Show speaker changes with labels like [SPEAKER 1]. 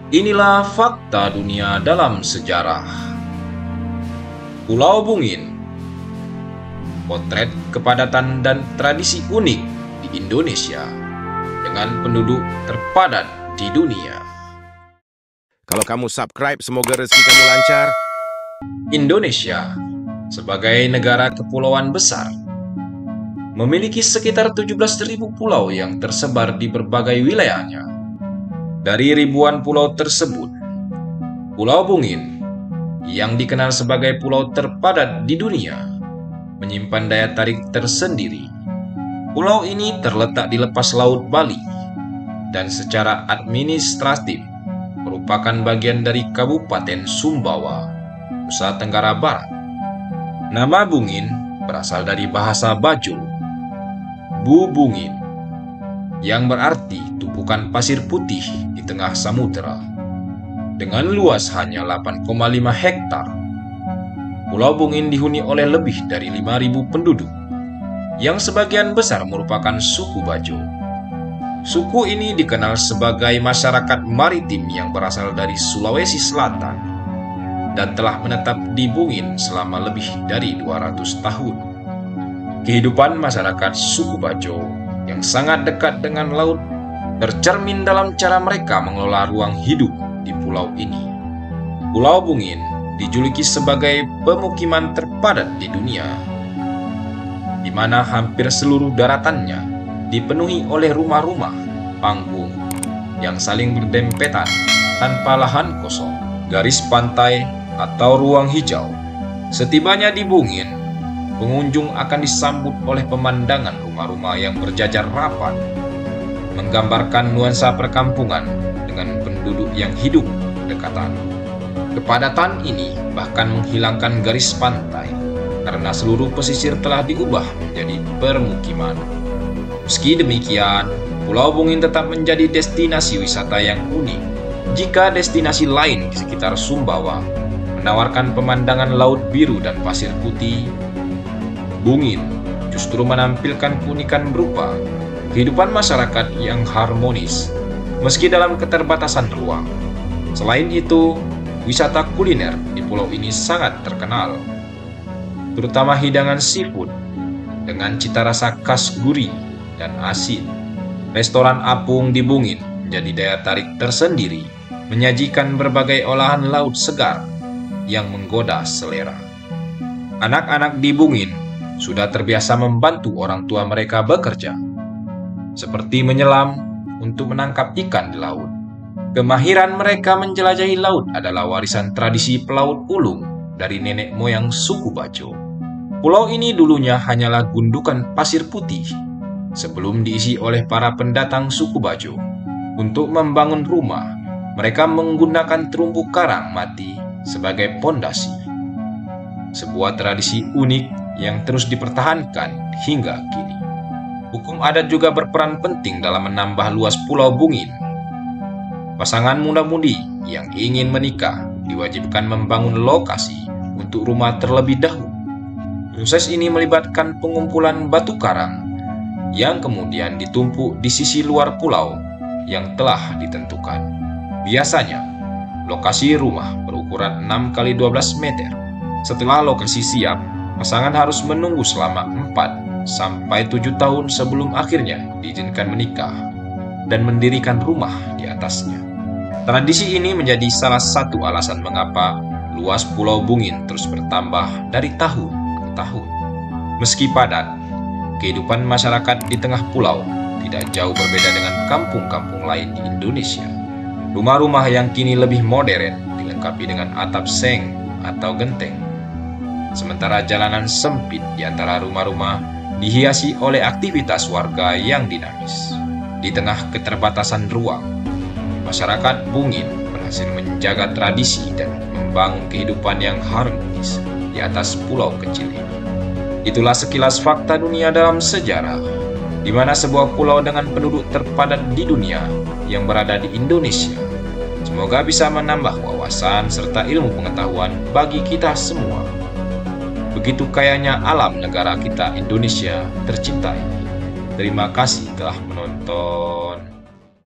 [SPEAKER 1] Inilah fakta dunia dalam sejarah. Pulau Bungin, potret kepadatan dan tradisi unik di Indonesia dengan penduduk terpadat di dunia.
[SPEAKER 2] Kalau kamu subscribe, semoga rezeki kamu lancar.
[SPEAKER 1] Indonesia sebagai negara kepulauan besar memiliki sekitar 17.000 pulau yang tersebar di berbagai wilayahnya. Dari ribuan pulau tersebut, Pulau Bungin yang dikenal sebagai pulau terpadat di dunia menyimpan daya tarik tersendiri. Pulau ini terletak di lepas laut Bali dan secara administratif merupakan bagian dari Kabupaten Sumbawa, Nusa Tenggara Barat. Nama Bungin berasal dari bahasa Bajo, Bu Bungin, yang berarti tumpukan pasir putih di tengah samudera. Dengan luas hanya 8,5 hektar, Pulau Bungin dihuni oleh lebih dari 5.000 penduduk, yang sebagian besar merupakan suku Bajo. Suku ini dikenal sebagai masyarakat maritim yang berasal dari Sulawesi Selatan dan telah menetap di Bungin selama lebih dari 200 tahun. Kehidupan masyarakat suku Bajo yang sangat dekat dengan laut tercermin dalam cara mereka mengelola ruang hidup di pulau ini. Pulau Bungin dijuluki sebagai pemukiman terpadat di dunia, di mana hampir seluruh daratannya dipenuhi oleh rumah-rumah panggung yang saling berdempetan tanpa lahan kosong, garis pantai atau ruang hijau. Setibanya di Bungin, pengunjung akan disambut oleh pemandangan rumah-rumah yang berjajar rapat, menggambarkan nuansa perkampungan dengan penduduk yang hidup berdekatan. Kepadatan ini bahkan menghilangkan garis pantai karena seluruh pesisir telah diubah menjadi permukiman. Meski demikian, Pulau Bungin tetap menjadi destinasi wisata yang unik. Jika destinasi lain di sekitar Sumbawa menawarkan pemandangan laut biru dan pasir putih, Bungin justru menampilkan keunikan berupa kehidupan masyarakat yang harmonis meski dalam keterbatasan ruang. Selain itu, wisata kuliner di pulau ini sangat terkenal, terutama hidangan seafood dengan cita rasa khas gurih dan asin. Restoran apung di Bungin menjadi daya tarik tersendiri, menyajikan berbagai olahan laut segar yang menggoda selera. Anak-anak di Bungin sudah terbiasa membantu orang tua mereka bekerja, seperti menyelam untuk menangkap ikan di laut. Kemahiran mereka menjelajahi laut adalah warisan tradisi pelaut ulung dari nenek moyang suku Bajo. Pulau ini dulunya hanyalah gundukan pasir putih sebelum diisi oleh para pendatang suku Bajo. Untuk membangun rumah, mereka menggunakan terumbu karang mati sebagai pondasi. Sebuah tradisi unik yang terus dipertahankan hingga kini. Hukum adat juga berperan penting dalam menambah luas Pulau Bungin. Pasangan muda-mudi yang ingin menikah diwajibkan membangun lokasi untuk rumah terlebih dahulu. Proses ini melibatkan pengumpulan batu karang yang kemudian ditumpuk di sisi luar pulau yang telah ditentukan. Biasanya, lokasi rumah berukuran 6 x 12 meter. Setelah lokasi siap, pasangan harus menunggu selama 4 sampai 7 tahun sebelum akhirnya diizinkan menikah dan mendirikan rumah di atasnya. Tradisi ini menjadi salah satu alasan mengapa luas Pulau Bungin terus bertambah dari tahun ke tahun. Meski padat, kehidupan masyarakat di tengah pulau tidak jauh berbeda dengan kampung-kampung lain di Indonesia. Rumah-rumah yang kini lebih modern dilengkapi dengan atap seng atau genteng, sementara jalanan sempit di antara rumah-rumah dihiasi oleh aktivitas warga yang dinamis. Di tengah keterbatasan ruang, masyarakat Bungin berhasil menjaga tradisi dan membangun kehidupan yang harmonis di atas pulau kecil ini. Itulah sekilas fakta dunia dalam sejarah, di mana sebuah pulau dengan penduduk terpadat di dunia yang berada di Indonesia. Semoga bisa menambah wawasan serta ilmu pengetahuan bagi kita semua. Begitu kayanya alam negara kita Indonesia tercinta ini. Terima kasih telah menonton.